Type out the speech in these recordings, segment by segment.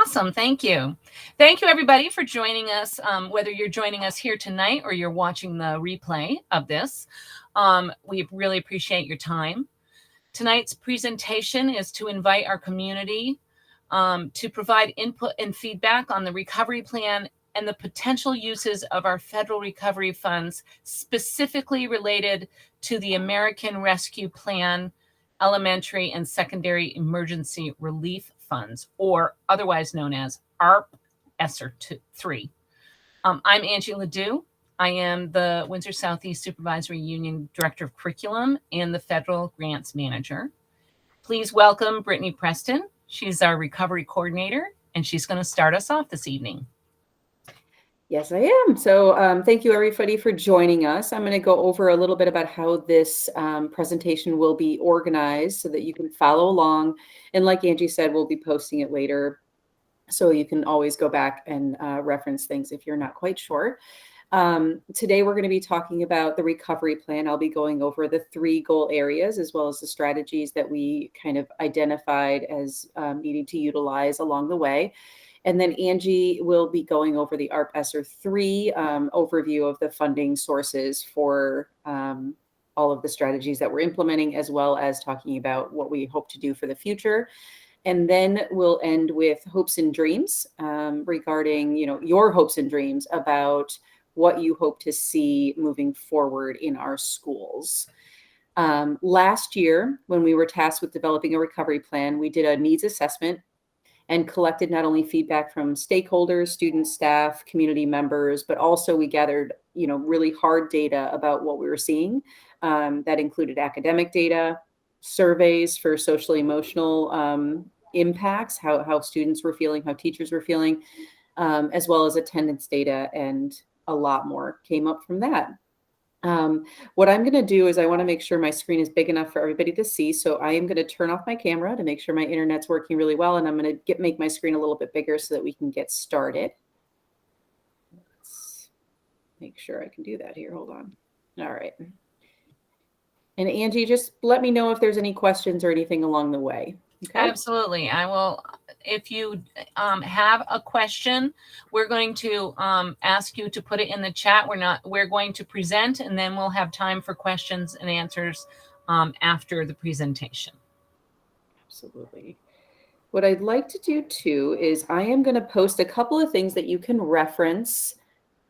Awesome. Thank you. Thank you, everybody, for joining us, whether you're joining us here tonight or you're watching the replay of this. We really appreciate your time. Tonight's presentation is to invite our community to provide input and feedback on the recovery plan and the potential uses of our federal recovery funds, specifically related to the American Rescue Plan Elementary and Secondary Emergency Relief Funds, or otherwise known as ARP ESSER III. I'm Angie Ledoux. I am the Windsor Southeast Supervisory Union Director of Curriculum and the Federal Grants Manager. Please welcome Brittany Preston. She's our Recovery Coordinator, and she's going to start us off this evening. Yes, I am. So thank you, everybody, for joining us. I'm going to go over a little bit about how this presentation will be organized so that you can follow along. And like Angie said, we'll be posting it later, so you can always go back and reference things if you're not quite sure. Today, we're going to be talking about the recovery plan. I'll be going over the 3 goal areas, as well as the strategies that we kind of identified as needing to utilize along the way. And then Angie will be going over the ARP ESSER III overview of the funding sources for all of the strategies that we're implementing, as well as talking about what we hope to do for the future. And then we'll end with hopes and dreams regarding, your hopes and dreams about what you hope to see moving forward in our schools. Last year, when we were tasked with developing a recovery plan, we did a needs assessment and collected not only feedback from stakeholders, students, staff, community members, but also we gathered, really hard data about what we were seeing. That included academic data, surveys for social emotional impacts, how students were feeling, how teachers were feeling, as well as attendance data, and a lot more came up from that. What I'm going to do is I want to make sure my screen is big enough for everybody to see. So I am going to turn off my camera to make sure my internet's working really well. And I'm going to make my screen a little bit bigger so that we can get started. Let's make sure I can do that here. Hold on. All right. And Angie, just let me know if there's any questions or anything along the way. Okay? Absolutely. I will. If you have a question, we're going to ask you to put it in the chat. We're going to present, and then we'll have time for questions and answers after the presentation. Absolutely. What I'd like to do too is I am going to post a couple of things that you can reference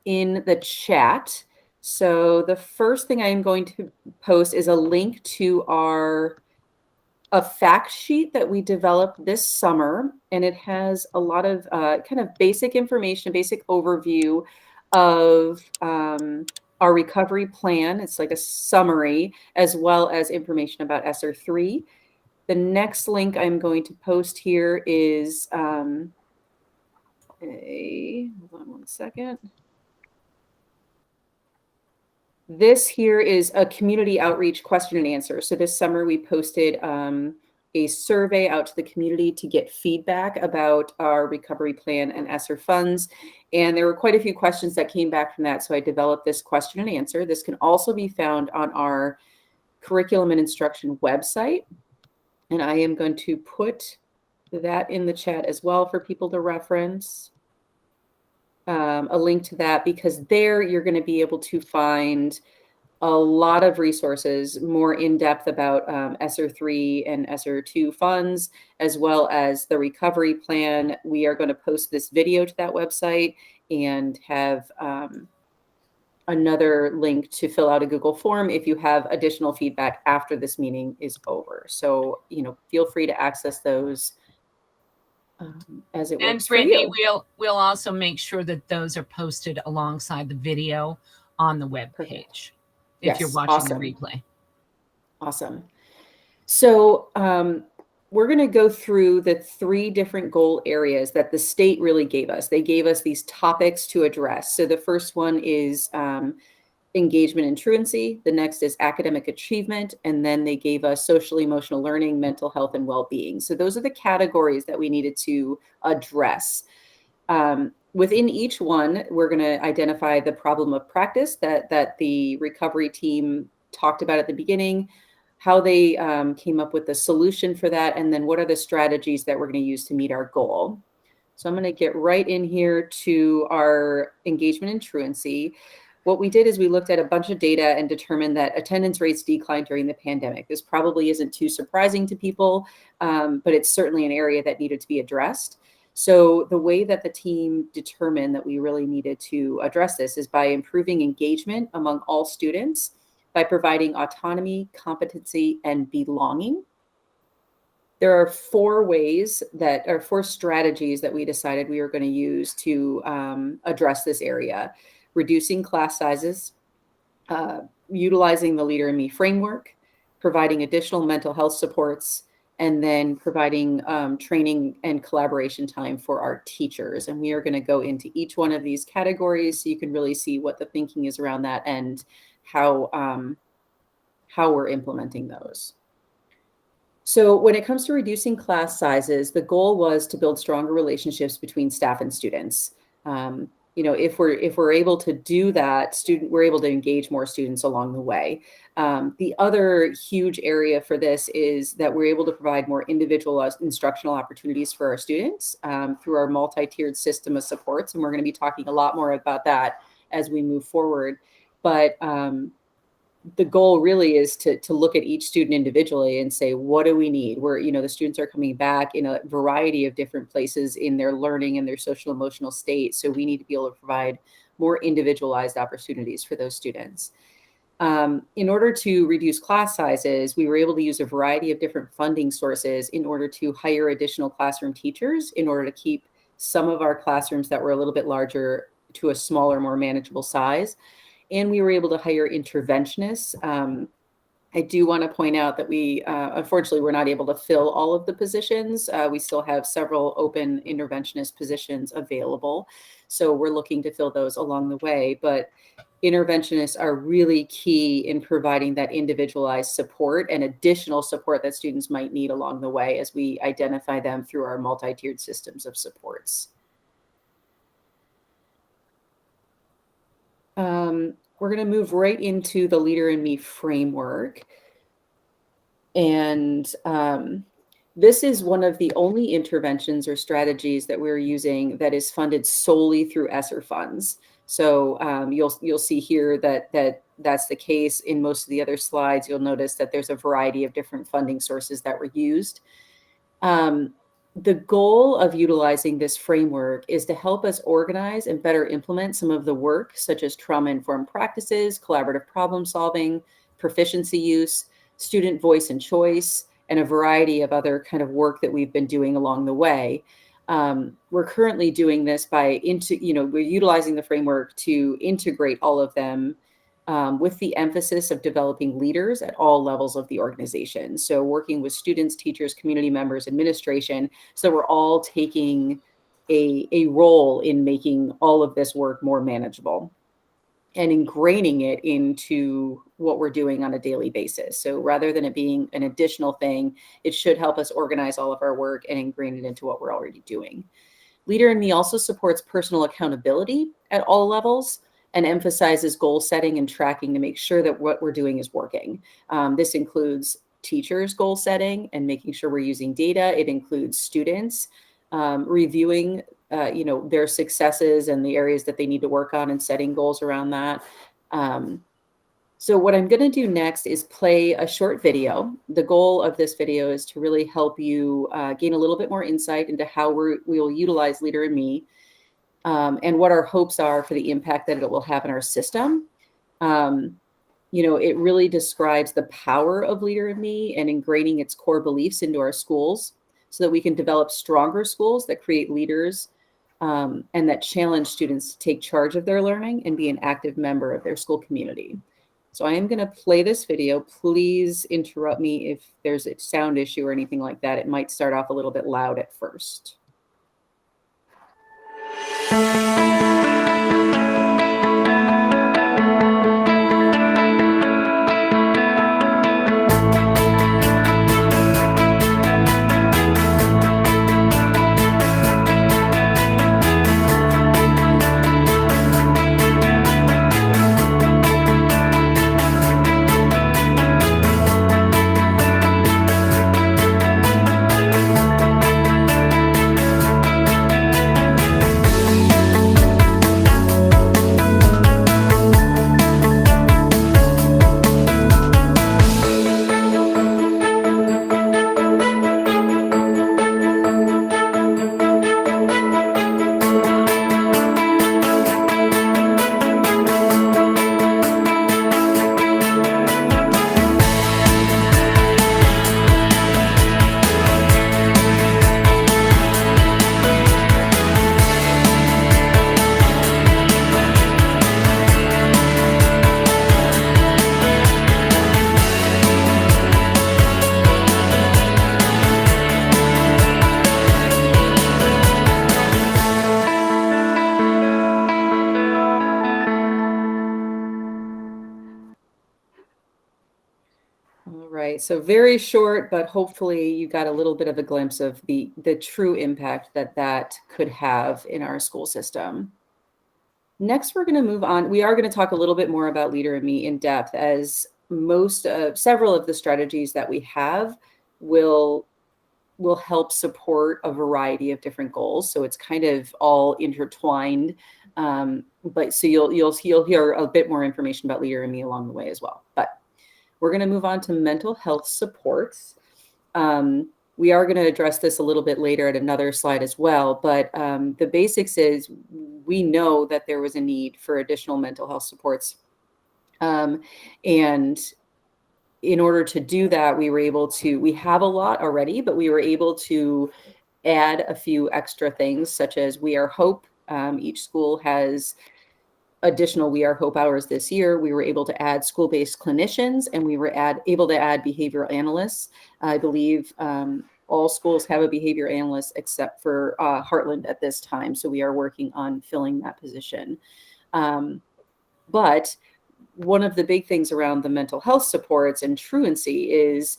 in the chat. So the first thing I am going to post is a link to a fact sheet that we developed this summer, and it has a lot of kind of basic information, basic overview of our recovery plan. It's like a summary, as well as information about ESSER III. The next link I'm going to post here is hold on one second. This here is a community outreach question and answer. So this summer we posted a survey out to the community to get feedback about our recovery plan and ESSER funds. And there were quite a few questions that came back from that. So I developed this question and answer. This can also be found on our curriculum and instruction website. And I am going to put that in the chat as well for people to reference. A link to that, because there you're going to be able to find a lot of resources more in depth about ESSER III and ESSER II funds, as well as the recovery plan. We are going to post this video to that website and have another link to fill out a Google form if you have additional feedback after this meeting is over. So, feel free to access those as it works for you. And Brittany, we'll also make sure that those are posted alongside the video on the web page if you're watching the replay. Awesome. So we're going to go through the 3 different goal areas that the state really gave us. They gave us these topics to address. So the first one is engagement and truancy. The next is academic achievement. And then they gave us social emotional learning, mental health, and well-being. So those are the categories that we needed to address. Within each one, we're going to identify the problem of practice that the recovery team talked about at the beginning, how they came up with the solution for that, and then what are the strategies that we're going to use to meet our goal. So I'm going to get right in here to our engagement and truancy. What we did is we looked at a bunch of data and determined that attendance rates declined during the pandemic. This probably isn't too surprising to people, but it's certainly an area that needed to be addressed. So the way that the team determined that we really needed to address this is by improving engagement among all students, by providing autonomy, competency, and belonging. There are four strategies that we decided we were going to use to address this area: reducing class sizes, utilizing the Leader in Me framework, providing additional mental health supports, and then providing training and collaboration time for our teachers. And we are going to go into each one of these categories so you can really see what the thinking is around that and how we're implementing those. So when it comes to reducing class sizes, the goal was to build stronger relationships between staff and students. If we're able to do that, we're able to engage more students along the way. The other huge area for this is that we're able to provide more individualized instructional opportunities for our students through our multi-tiered system of supports. And we're going to be talking a lot more about that as we move forward. But the goal really is to look at each student individually and say, what do we need? The students are coming back in a variety of different places in their learning and their social emotional state. So we need to be able to provide more individualized opportunities for those students. In order to reduce class sizes, we were able to use a variety of different funding sources in order to hire additional classroom teachers in order to keep some of our classrooms that were a little bit larger to a smaller, more manageable size. And we were able to hire interventionists. I do want to point out that we, unfortunately, we're not able to fill all of the positions. We still have several open interventionist positions available. So we're looking to fill those along the way. But interventionists are really key in providing that individualized support and additional support that students might need along the way as we identify them through our multi-tiered systems of supports. We're going to move right into the Leader in Me framework. And this is one of the only interventions or strategies that we're using that is funded solely through ESSER funds. So you'll see here that's the case. In most of the other slides, you'll notice that there's a variety of different funding sources that were used. The goal of utilizing this framework is to help us organize and better implement some of the work, such as trauma-informed practices, collaborative problem solving, proficiency use, student voice and choice, and a variety of other kind of work that we've been doing along the way. We're currently doing this we're utilizing the framework to integrate all of them with the emphasis of developing leaders at all levels of the organization. So working with students, teachers, community members, administration, so we're all taking a role in making all of this work more manageable and ingraining it into what we're doing on a daily basis. So rather than it being an additional thing, it should help us organize all of our work and ingrain it into what we're already doing. Leader in Me also supports personal accountability at all levels and emphasizes goal setting and tracking to make sure that what we're doing is working. This includes teachers' goal setting and making sure we're using data. It includes students reviewing their successes and the areas that they need to work on and setting goals around that. So what I'm going to do next is play a short video. The goal of this video is to really help you gain a little bit more insight into how we will utilize Leader in Me and what our hopes are for the impact that it will have in our system. It really describes the power of Leader in Me and ingraining its core beliefs into our schools so that we can develop stronger schools that create leaders and that challenge students to take charge of their learning and be an active member of their school community. So I am going to play this video. Please interrupt me if there's a sound issue or anything like that. It might start off a little bit loud at first. right, so very short, but hopefully you got a little bit of a glimpse of the true impact that that could have in our school system. Next, we're going to move on. We are going to talk a little bit more about Leader in Me in depth, as several of the strategies that we have will help support a variety of different goals. So it's kind of all intertwined. But so you'll hear a bit more information about Leader in Me along the way as well. But we're going to move on to mental health supports. We are going to address this a little bit later at another slide as well, but the basics is we know that there was a need for additional mental health supports. And in order to do that, we have a lot already, but we were able to add a few extra things, such as We Are Hope. Each school has additional We Are Hope hours this year. We were able to add school-based clinicians, and we were able to add behavioral analysts. I believe all schools have a behavior analyst except for Heartland at this time. So we are working on filling that position. But one of the big things around the mental health supports and truancy is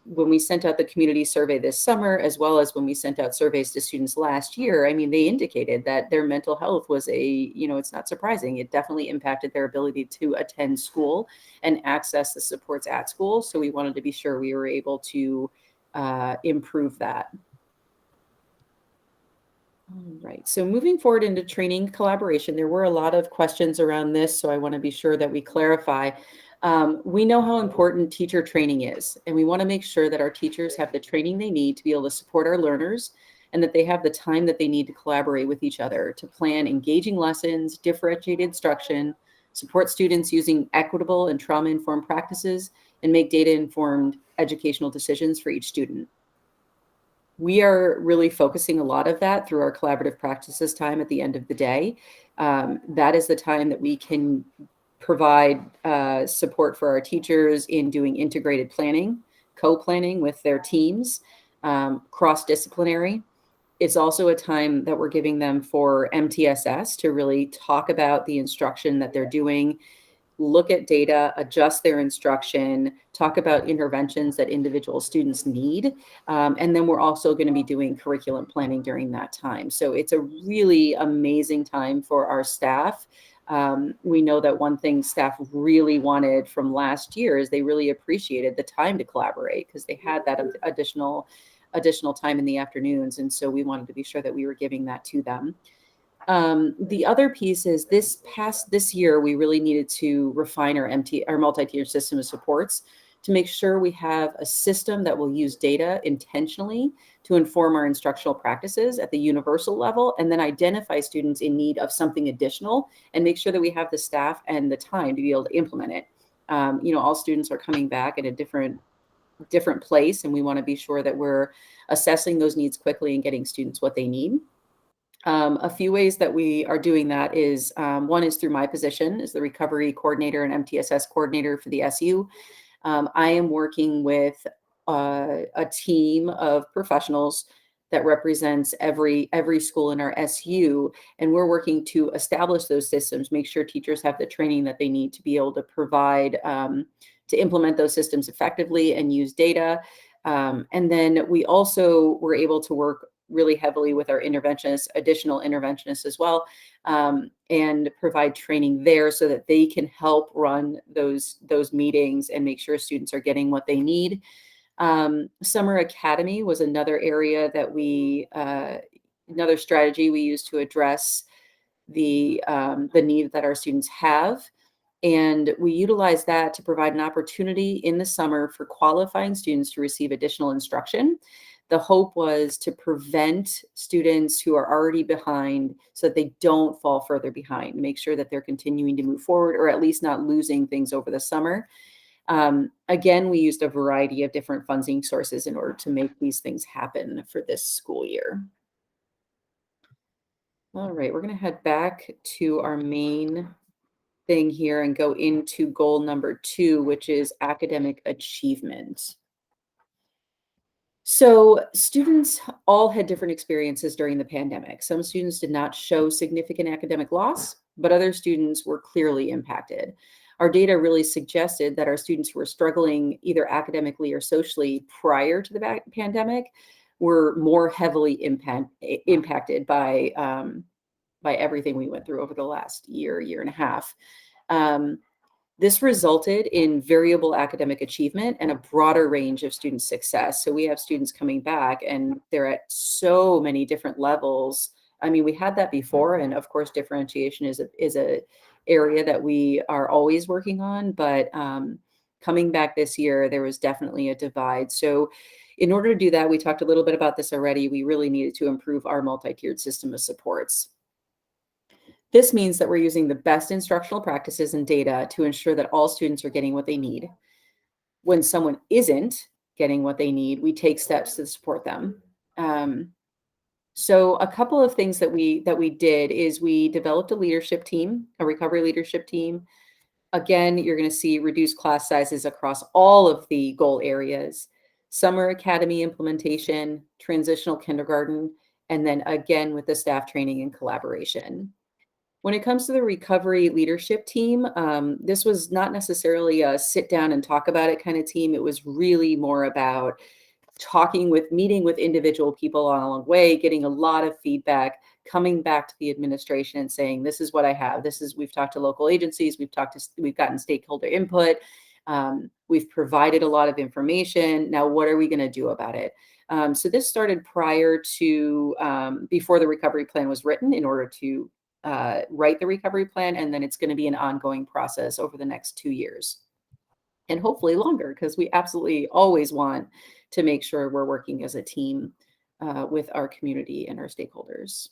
when we sent out the community survey this summer, as well as when we sent out surveys to students last year, I mean, they indicated that their mental health was it's not surprising. It definitely impacted their ability to attend school and access the supports at school. So we wanted to be sure we were able to improve that. All right, so moving forward into training collaboration, there were a lot of questions around this, so I want to be sure that we clarify. We know how important teacher training is, and we want to make sure that our teachers have the training they need to be able to support our learners, and that they have the time that they need to collaborate with each other to plan engaging lessons, differentiate instruction, support students using equitable and trauma-informed practices, and make data-informed educational decisions for each student. We are really focusing a lot of that through our collaborative practices time at the end of the day. That is the time that we can provide support for our teachers in doing integrated planning, co-planning with their teams, cross-disciplinary. It's also a time that we're giving them for MTSS to really talk about the instruction that they're doing, look at data, adjust their instruction, talk about interventions that individual students need. And then we're also going to be doing curriculum planning during that time. So it's a really amazing time for our staff. We know that one thing staff really wanted from last year is they really appreciated the time to collaborate because they had that additional time in the afternoons. And so we wanted to be sure that we were giving that to them. The other piece is this year, we really needed to refine our multi-tier system of supports to make sure we have a system that will use data intentionally to inform our instructional practices at the universal level, and then identify students in need of something additional and make sure that we have the staff and the time to be able to implement it. All students are coming back at a different place, and we want to be sure that we're assessing those needs quickly and getting students what they need. A few ways that we are doing that is, one is through my position as the recovery coordinator and MTSS coordinator for the SU. I am working with a team of professionals that represents every school in our SU, and we're working to establish those systems, make sure teachers have the training that they need to be able to provide, to implement those systems effectively and use data. And then we also were able to work really heavily with our additional interventionists as well, and provide training there so that they can help run those meetings and make sure students are getting what they need. Summer Academy was another area that another strategy we used to address the need that our students have. And we utilize that to provide an opportunity in the summer for qualifying students to receive additional instruction. The hope was to prevent students who are already behind so that they don't fall further behind, make sure that they're continuing to move forward or at least not losing things over the summer. Again, we used a variety of different funding sources in order to make these things happen for this school year. All right, we're going to head back to our main thing here and go into goal number 2, which is academic achievement. So students all had different experiences during the pandemic. Some students did not show significant academic loss, but other students were clearly impacted. our data really suggested that our students who were struggling either academically or socially prior to the pandemic were more heavily impacted by everything we went through over the last year and a half. This resulted in variable academic achievement and a broader range of student success. So we have students coming back and they're at so many different levels. I mean, we had that before, and of course, differentiation is a area that we are always working on. But coming back this year, there was definitely a divide. So in order to do that, we talked a little bit about this already. We really needed to improve our multi-tiered system of supports. This means that we're using the best instructional practices and data to ensure that all students are getting what they need. When someone isn't getting what they need, we take steps to support them. So a couple of things that we did is we developed a leadership team, a recovery leadership team. Again, you're going to see reduced class sizes across all of the goal areas, summer academy implementation, transitional kindergarten, and then again with the staff training and collaboration. When it comes to the recovery leadership team, this was not necessarily a sit down and talk about it kind of team. It was really more about meeting with individual people along the way, getting a lot of feedback, coming back to the administration and saying, this is what I have. We've talked to local agencies, we've gotten stakeholder input. We've provided a lot of information. Now, what are we going to do about it? So this started prior to, before the recovery plan was written, in order to write the recovery plan, and then it's going to be an ongoing process over the next 2 years and hopefully longer, because we absolutely always want to make sure we're working as a team with our community and our stakeholders.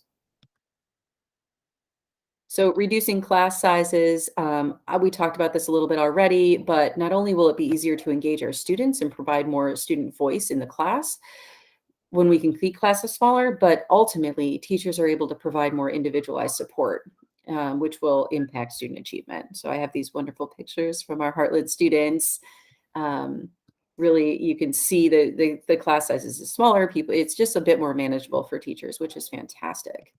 So reducing class sizes, we talked about this a little bit already, but not only will it be easier to engage our students and provide more student voice in the class when we can keep classes smaller, but ultimately teachers are able to provide more individualized support, which will impact student achievement. So I have these wonderful pictures from our Heartland students. Really, you can see the class sizes is smaller. It's just a bit more manageable for teachers, which is fantastic.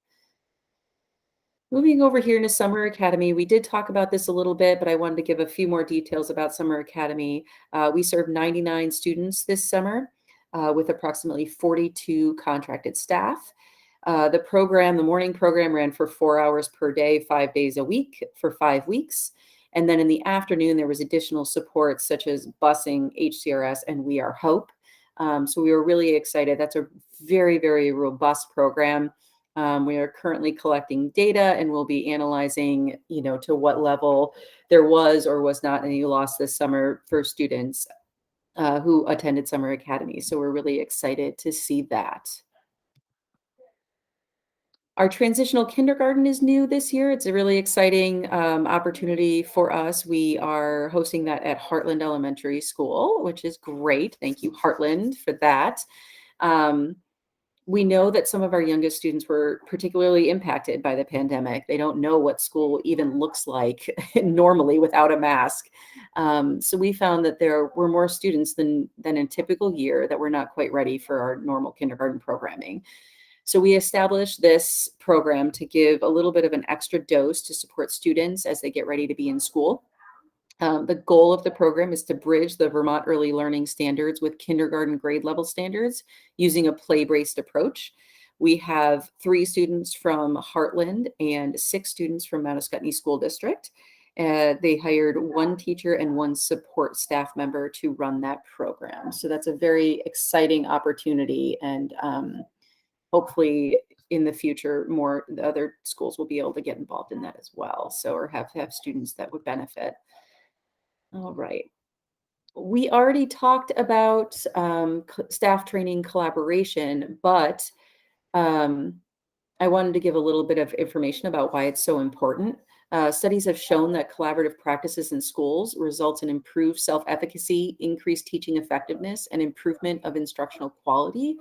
Moving over here into Summer Academy, we did talk about this a little bit, but I wanted to give a few more details about Summer Academy. We served 99 students this summer with approximately 42 contracted staff. The morning program ran for 4 hours per day, 5 days a week for 5 weeks. And then in the afternoon, there was additional support such as busing, HCRS, and We Are Hope. So we were really excited. That's a very, very robust program. We are currently collecting data and we'll be analyzing, to what level there was or was not any loss this summer for students who attended Summer Academy. So we're really excited to see that. Our transitional kindergarten is new this year. It's a really exciting opportunity for us. We are hosting that at Heartland Elementary School, which is great. Thank you, Heartland, for that. We know that some of our youngest students were particularly impacted by the pandemic. They don't know what school even looks like normally without a mask. So we found that there were more students than in a typical year that were not quite ready for our normal kindergarten programming. So we established this program to give a little bit of an extra dose to support students as they get ready to be in school. The goal of the program is to bridge the Vermont Early Learning Standards with kindergarten grade level standards using a play-based approach. We have 3 students from Heartland and 6 students from Mount School District. They hired 1 teacher and 1 support staff member to run that program. So that's a very exciting opportunity, and hopefully in the future, the other schools will be able to get involved in that as well. So, or have students that would benefit. All right. We already talked about staff training collaboration, but I wanted to give a little bit of information about why it's so important. Studies have shown that collaborative practices in schools results in improved self-efficacy, increased teaching effectiveness, and improvement of instructional quality,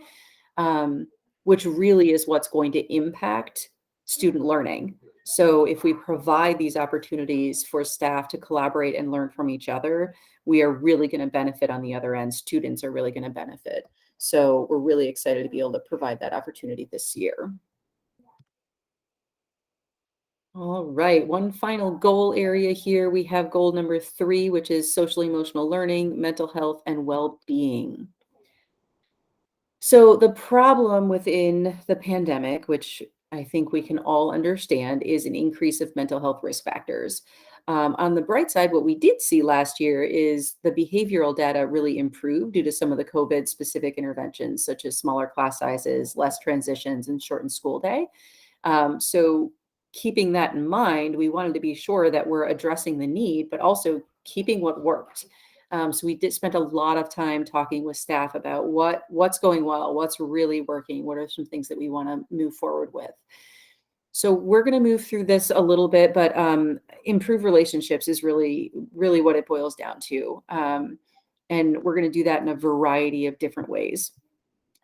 which really is what's going to impact student learning. So if we provide these opportunities for staff to collaborate and learn from each other, we are really going to benefit on the other end. Students are really going to benefit. So we're really excited to be able to provide that opportunity this year. All All right, one final goal area here. We have goal number 3, which is social emotional learning, mental health, and well-being. So the problem within the pandemic, which I think we can all understand, is an increase of mental health risk factors. On the bright side, what we did see last year is the behavioral data really improved due to some of the COVID specific interventions, such as smaller class sizes, less transitions, and shortened school day. So keeping that in mind, we wanted to be sure that we're addressing the need, but also keeping what worked. So we did spend a lot of time talking with staff about what's going well, what's really working, what are some things that we want to move forward with. So we're going to move through this a little bit, but improve relationships is really what it boils down to. And we're going to do that in a variety of different ways.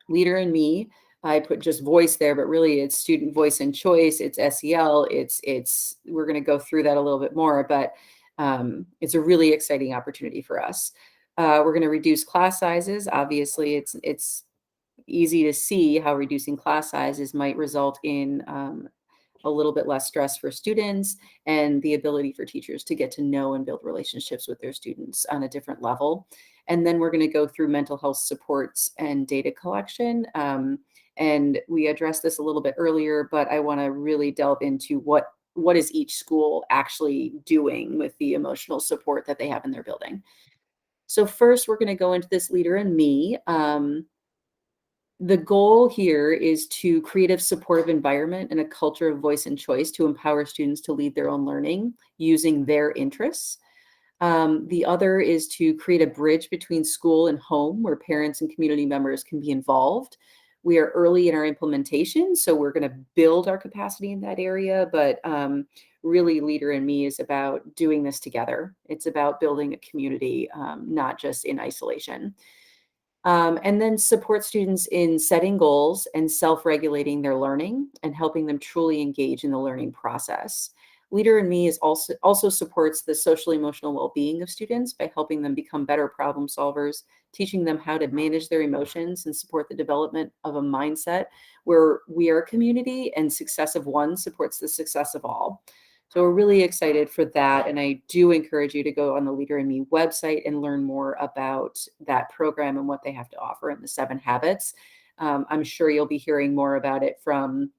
Leader in Me, I put just voice there, but really it's student voice and choice, it's SEL, it's we're going to go through that a little bit more, but it's a really exciting opportunity for us. We're going to reduce class sizes. Obviously, it's easy to see how reducing class sizes might result in a little bit less stress for students and the ability for teachers to get to know and build relationships with their students on a different level. And then we're going to go through mental health supports and data collection. And we addressed this a little bit earlier, but I want to really delve into what is each school actually doing with the emotional support that they have in their building. So first, we're going to go into this Leader in Me. The goal here is to create a supportive environment and a culture of voice and choice to empower students to lead their own learning using their interests. The other is to create a bridge between school and home where parents and community members can be involved. We are early in our implementation, so we're going to build our capacity in that area, but really Leader in Me is about doing this together. It's about building a community, not just in isolation. And then support students in setting goals and self-regulating their learning and helping them truly engage in the learning process. Leader in Me is also supports the social emotional well-being of students by helping them become better problem solvers, teaching them how to manage their emotions and support the development of a mindset where we are a community and success of one supports the success of all. So we're really excited for that. And I do encourage you to go on the Leader in Me website and learn more about that program and what they have to offer in the 7 habits. I'm sure you'll be hearing more about it from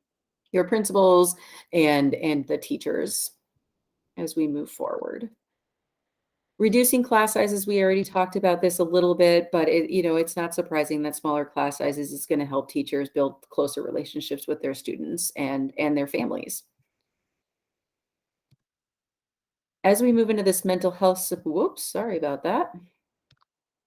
your principals and the teachers as we move forward. Reducing class sizes, we already talked about this a little bit, but it's not surprising that smaller class sizes is going to help teachers build closer relationships with their students and their families. As we move into this mental health, whoops, sorry about that.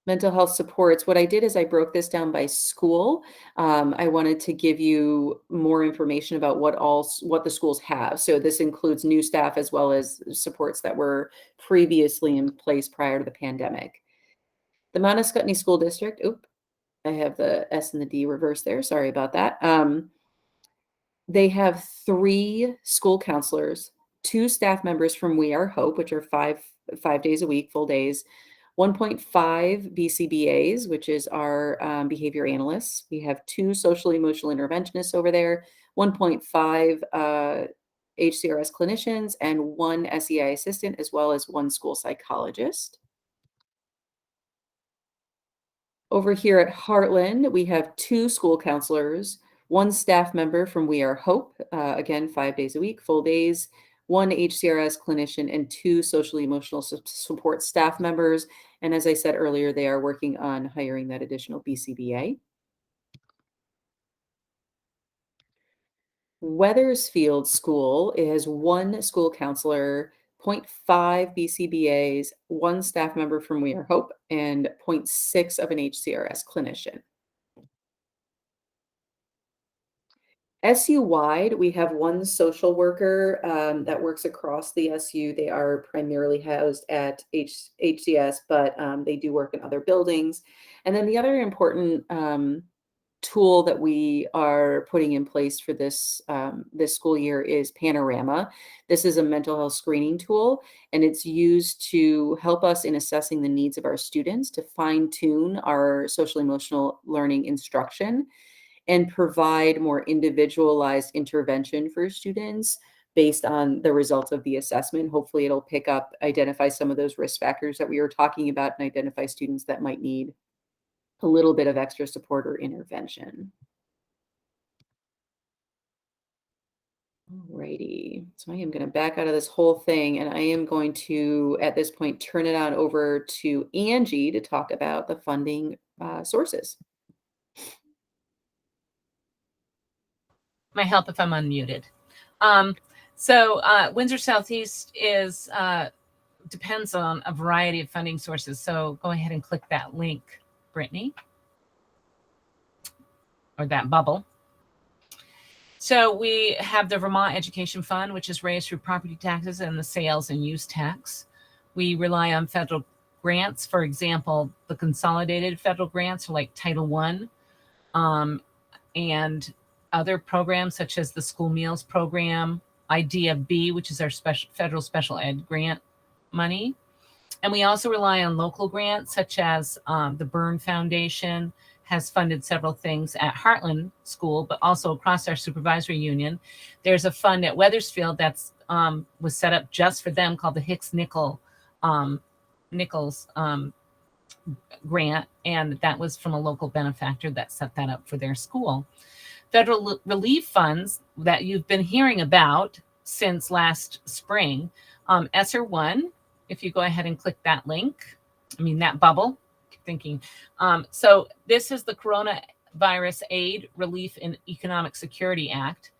Mental health supports. What I did is I broke this down by school. I wanted to give you more information about what the schools have. So this includes new staff as well as supports that were previously in place prior to the pandemic. The Mount Scottney School District, I have the S and the D reversed there. Sorry about that. They have 3 school counselors, 2 staff members from We Are Hope, which are 5 days a week, full days, 1.5 BCBAs, which is our behavior analysts. We have 2 social emotional interventionists over there, 1.5 HCRS clinicians, and 1 SEI assistant, as well as 1 school psychologist. Over here at Heartland, we have 2 school counselors, 1 staff member from We Are Hope, again, 5 days a week, full days, 1 HCRS clinician, and 2 social emotional support staff members. And as I said earlier, they are working on hiring that additional BCBA. Weathersfield School has 1 school counselor, zero 0.5 BCBAs, 1 staff member from We Are Hope, and 0.6 of an HCRS clinician. SU-wide, we have 1 social worker that works across the SU. They are primarily housed at HCS, but they do work in other buildings. And then the other important tool that we are putting in place for this school year is Panorama. This is a mental health screening tool, and it's used to help us in assessing the needs of our students to fine-tune our social emotional learning instruction and provide more individualized intervention for students based on the results of the assessment. Hopefully it'll identify some of those risk factors that we were talking about and identify students that might need a little bit of extra support or intervention. Alrighty, so I am going to back out of this whole thing and I am going to, at this point, turn it on over to Angie to talk about the funding sources. Might help if I'm unmuted. Windsor Southeast is depends on a variety of funding sources. So go ahead and click that link, Brittany, or that bubble. So we have the Vermont Education Fund, which is raised through property taxes and the sales and use tax. We rely on federal grants. For example, the consolidated federal grants are like Title I, and other programs such as the school meals program, IDEA B, which is our federal special ed grant money. And we also rely on local grants such as the Byrne Foundation has funded several things at Heartland School, but also across our supervisory union. There's a fund at Wethersfield that's was set up just for them called the Hicks-Nichols grant, and that was from a local benefactor that set that up for their school. Federal relief funds that you've been hearing about since last spring, ESSER I, if you go ahead and click that link, that bubble, thinking. So this is the Coronavirus Aid, Relief, and Economic Security Act.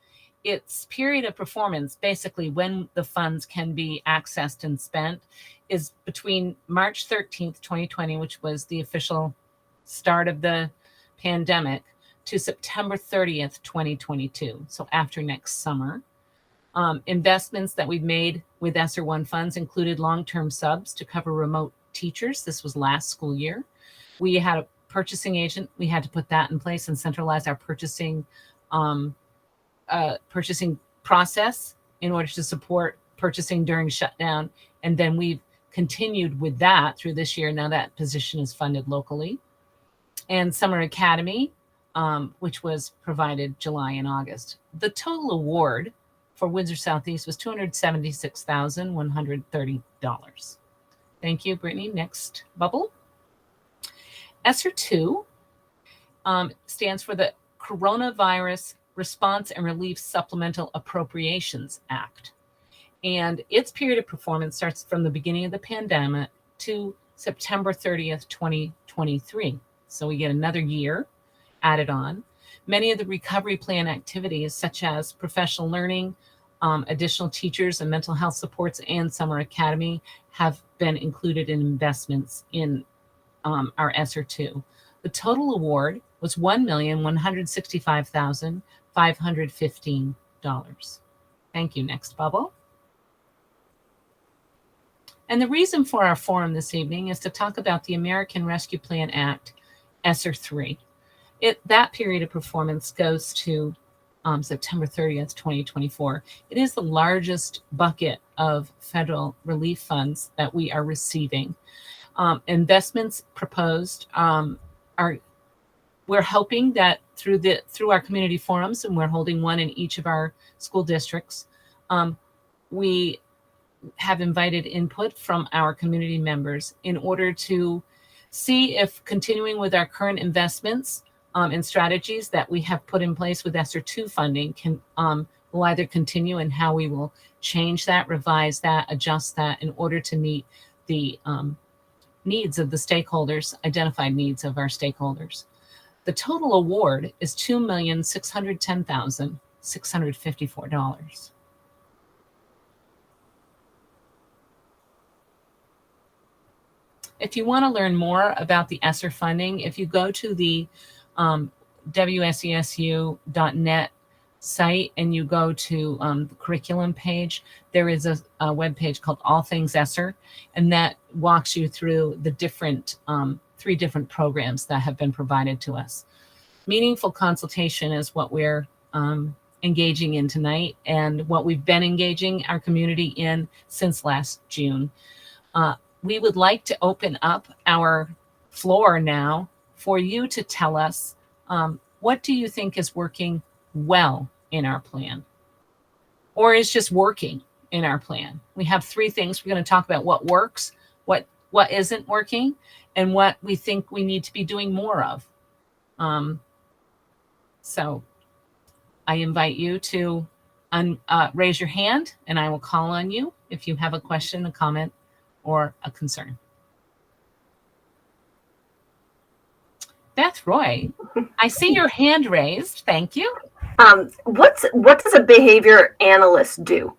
Its period of performance, basically when the funds can be accessed and spent, is between March 13th, 2020, which was the official start of the pandemic, to September 30th, 2022, so after next summer. Investments that we've made with ESSER I funds included long-term subs to cover remote teachers. This was last school year. We had a purchasing agent. We had to put that in place and centralize our purchasing process in order to support purchasing during shutdown. And then we've continued with that through this year. Now that position is funded locally. And Summer Academy, which was provided July and August. The total award for Windsor Southeast was $276,130. Thank you, Brittany. Next bubble. ESSER II stands for the Coronavirus Response and Relief Supplemental Appropriations Act. And its period of performance starts from the beginning of the pandemic to September 30th, 2023. So we get another year added on. Many of the recovery plan activities, such as professional learning, additional teachers and mental health supports, and Summer Academy, have been included in investments in our ESSER II. The total award was $1,165,515. Thank you. Next bubble. And the reason for our forum this evening is to talk about the American Rescue Plan Act, ESSER III. That period of performance goes to September 30th, 2024. It is the largest bucket of federal relief funds that we are receiving. Investments proposed we're hoping that through our community forums, and we're holding one in each of our school districts, we have invited input from our community members in order to see if continuing with our current investments and strategies that we have put in place with ESSER II funding will either continue, and how we will change that, revise that, adjust that in order to meet the needs of the stakeholders, identified needs of our stakeholders. The total award is $2,610,654. If you want to learn more about the ESSER funding, if you go to the wsesu.net site and you go to the curriculum page, there is a web page called All Things ESSER, and that walks you through the different 3 different programs that have been provided to us. Meaningful consultation is what we're engaging in tonight, and what we've been engaging our community in since last June. We would like to open up our floor now for you to tell us, what do you think is working well in our plan? or is just working in our plan. We have 3 things. We're going to talk about what works, what isn't working, and what we think we need to be doing more of. So I invite you to raise your hand, and I will call on you if you have a question, a comment, or a concern. Beth Roy, I see your hand raised. Thank you. What does a behavior analyst do?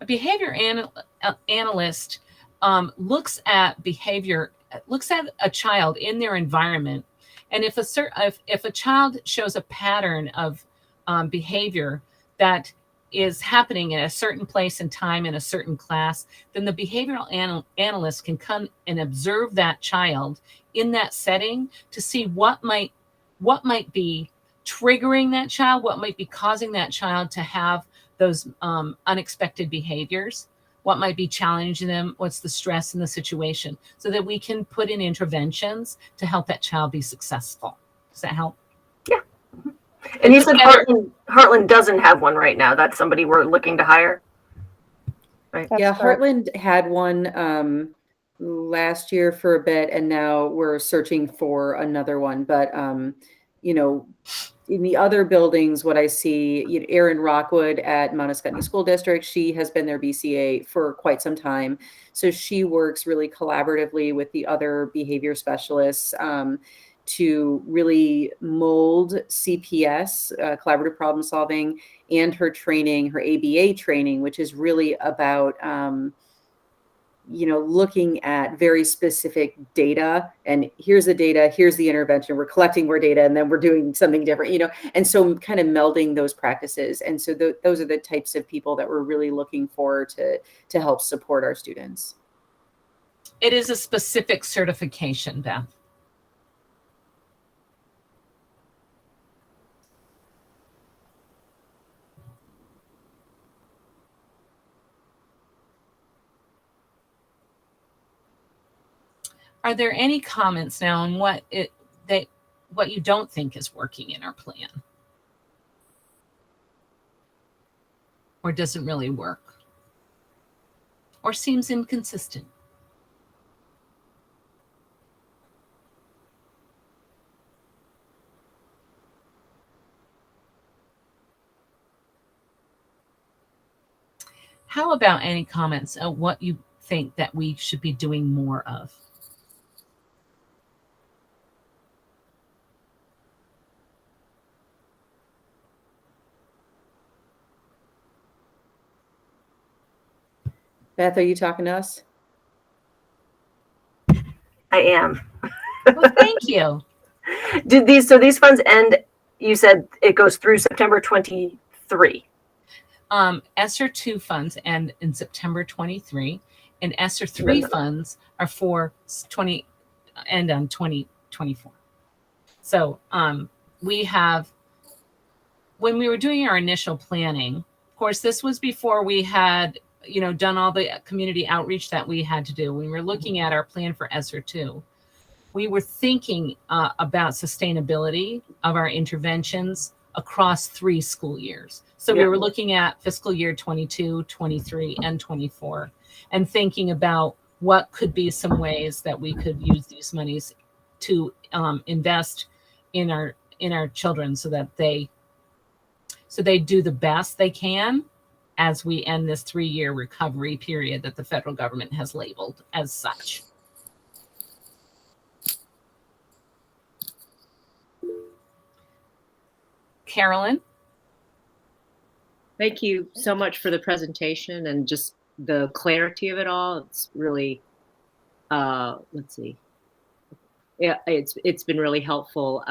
A behavior analyst looks at behavior, looks at a child in their environment, and if a child shows a pattern of behavior that is happening in a certain place and time in a certain class, then the behavioral analyst can come and observe that child in that setting to see what might be triggering that child, what might be causing that child to have those unexpected behaviors, what might be challenging them, what's the stress in the situation, so that we can put in interventions to help that child be successful. Does that help? Yeah. And you said Heartland doesn't have one right now. That's somebody we're looking to hire? Right. Yeah, Heartland had one last year for a bit, and now we're searching for another one. But you know, in the other buildings, what I see, Erin Rockwood at Mount Escutney School District, she has been their BCA for quite some time. So she works really collaboratively with the other behavior specialists to really mold CPS, collaborative problem solving, and her training, her ABA training, which is really about looking at very specific data, and here's the data, here's the intervention, we're collecting more data, and then we're doing something different, and so kind of melding those practices. And so those are the types of people that we're really looking for to help support our students. It is a specific certification, Beth. Are there any comments now on what you don't think is working in our plan, or doesn't really work, or seems inconsistent? How about any comments on what you think that we should be doing more of? Beth, are you talking to us? I am. Well, thank you. So these funds end, you said it goes through September 23. ESSER II funds end in September 23, and ESSER III funds are end on 2024. So we have, when we were doing our initial planning, of course, this was before we had done all the community outreach that we had to do. We were looking at our plan for ESSER II. We were thinking about sustainability of our interventions across 3 school years. So we were looking at fiscal year 22, 23, and 24, and thinking about what could be some ways that we could use these monies to invest in our children, so that they do the best they can as we end this 3-year recovery period that the federal government has labeled as such. Carolyn? Thank you so much for the presentation and just the clarity of it all. It's really, let's see. Yeah, it's been really helpful.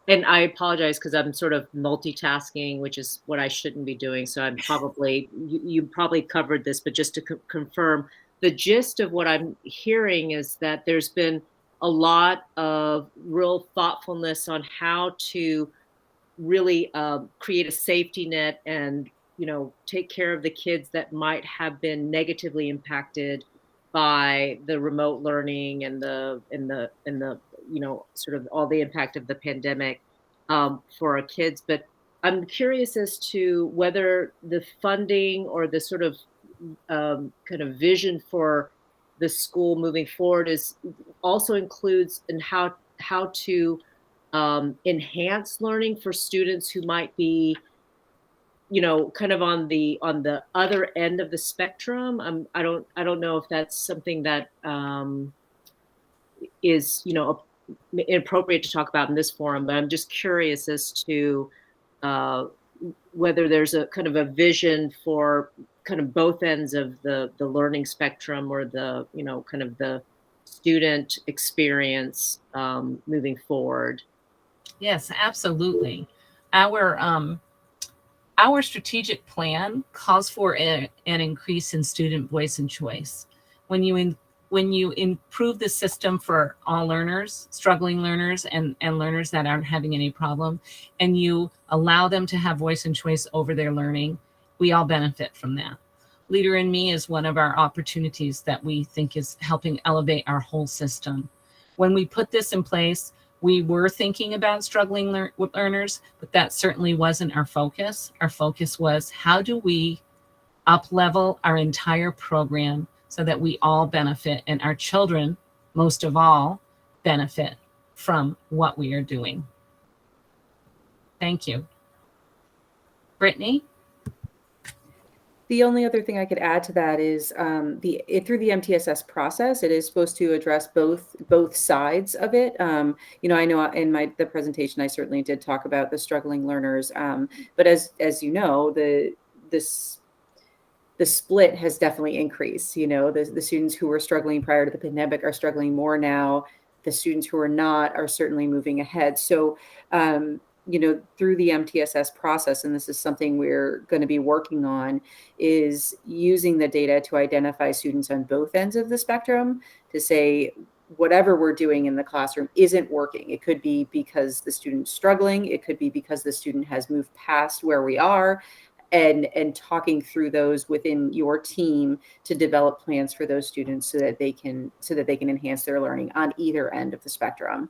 And I apologize because I'm sort of multitasking, which is what I shouldn't be doing. So I'm probably, you probably covered this, but just to confirm, the gist of what I'm hearing is that there's been a lot of real thoughtfulness on how to really create a safety net and take care of the kids that might have been negatively impacted by the remote learning and the sort of all the impact of the pandemic for our kids. But I'm curious as to whether the funding or the sort of kind of vision for the school moving forward is also includes in how to enhance learning for students who might be, kind of on the other end of the spectrum. I don't know if that's something that is appropriate to talk about in this forum, but I'm just curious as to uh, whether there's a kind of a vision for kind of both ends of the learning spectrum, or the kind of the student experience moving forward. Yes, absolutely. Our strategic plan calls for an increase in student voice and choice. When you improve the system for all learners, struggling learners, and learners that aren't having any problem, and you allow them to have voice and choice over their learning, we all benefit from that. Leader in Me is one of our opportunities that we think is helping elevate our whole system. When we put this in place, we were thinking about struggling learners, but that certainly wasn't our focus. Our focus was, how do we up-level our entire program so that we all benefit, and our children, most of all, benefit from what we are doing. Thank you. Brittany? The only other thing I could add to that is through the MTSS process, it is supposed to address both sides of it. I know in the presentation I certainly did talk about the struggling learners, but as you know, the split has definitely increased. The students who were struggling prior to the pandemic are struggling more now. The students who are not are certainly moving ahead. So through the MTSS process, and this is something we're going to be working on, is using the data to identify students on both ends of the spectrum, to say whatever we're doing in the classroom isn't working. It could be because the student's struggling. It could be because the student has moved past where we are, and talking through those within your team to develop plans for those students so that they can enhance their learning on either end of the spectrum.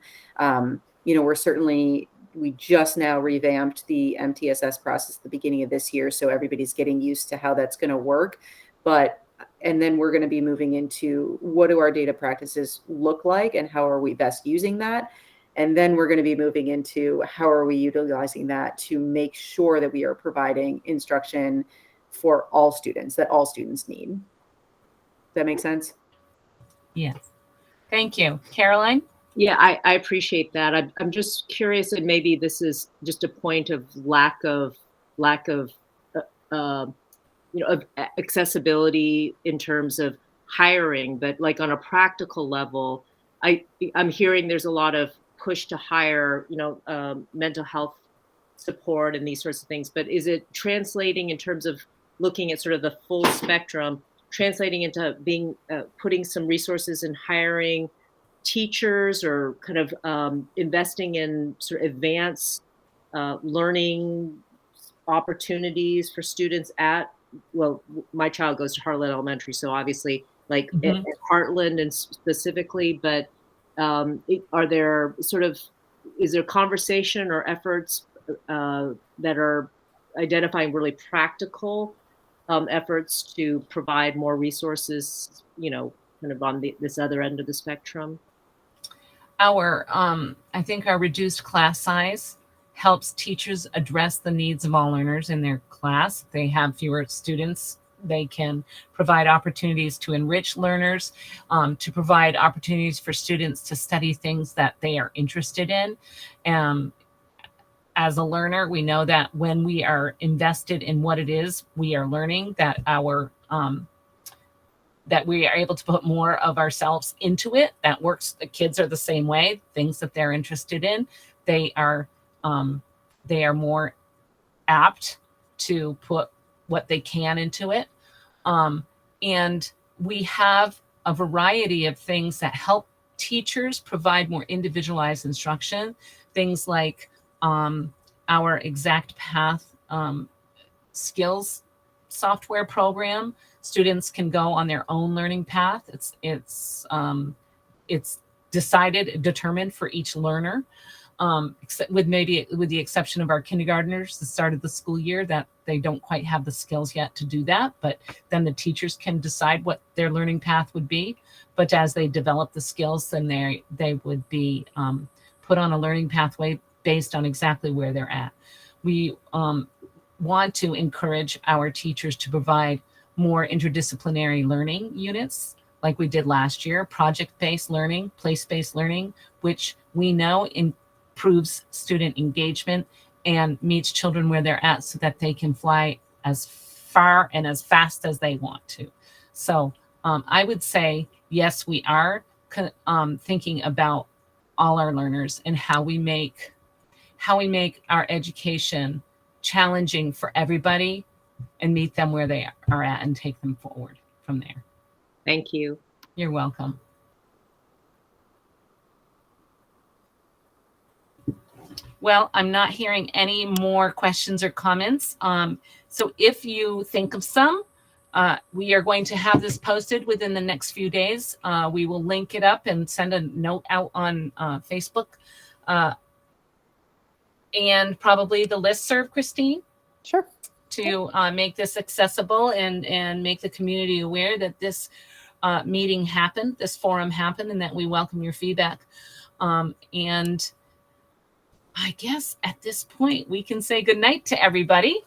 We just now revamped the MTSS process at the beginning of this year, so everybody's getting used to how that's going to work. And then we're going to be moving into, what do our data practices look like and how are we best using that? And then we're going to be moving into, how are we utilizing that to make sure that we are providing instruction for all students, that all students need. Does that make sense? Yes. Thank you. Caroline? Yeah, I appreciate that. I'm just curious, and maybe this is just a point of lack of of accessibility in terms of hiring, but like on a practical level, I'm hearing there's a lot of push to hire, mental health support and these sorts of things. But is it translating in terms of looking at sort of the full spectrum, translating into being putting some resources in hiring teachers, or kind of investing in sort of advanced learning opportunities for students my child goes to Heartland Elementary, so obviously like at Heartland and specifically, but is there conversation or efforts that are identifying really practical efforts to provide more resources, kind of on this other end of the spectrum? I think our reduced class size helps teachers address the needs of all learners in their class. They have fewer students. They can provide opportunities to enrich learners, to provide opportunities for students to study things that they are interested in. As a learner, we know that when we are invested in what it is we are learning, that that we are able to put more of ourselves into it. That works. The kids are the same way. Things that they're interested in, they are more apt to put what they can into it. And we have a variety of things that help teachers provide more individualized instruction. Things like our Exact Path skills software program. Students can go on their own learning path. It's determined for each learner. except with the exception of our kindergartners, the start of the school year, that they don't quite have the skills yet to do that. But then the teachers can decide what their learning path would be. But as they develop the skills, then they would be put on a learning pathway based on exactly where they're at. We want to encourage our teachers to provide more interdisciplinary learning units like we did last year, project-based learning, place-based learning, which we know improves student engagement and meets children where they're at so that they can fly as far and as fast as they want to. So I would say, yes, we are thinking about all our learners and how we make our education challenging for everybody and meet them where they are at and take them forward from there. Thank you. You're welcome. Well, I'm not hearing any more questions or comments. So if you think of some, we are going to have this posted within the next few days. We will link it up and send a note out on Facebook and probably the listserv, Christine. Sure. To make this accessible and make the community aware that this meeting happened, this forum happened, and that we welcome your feedback. And I guess at this point, we can say goodnight to everybody.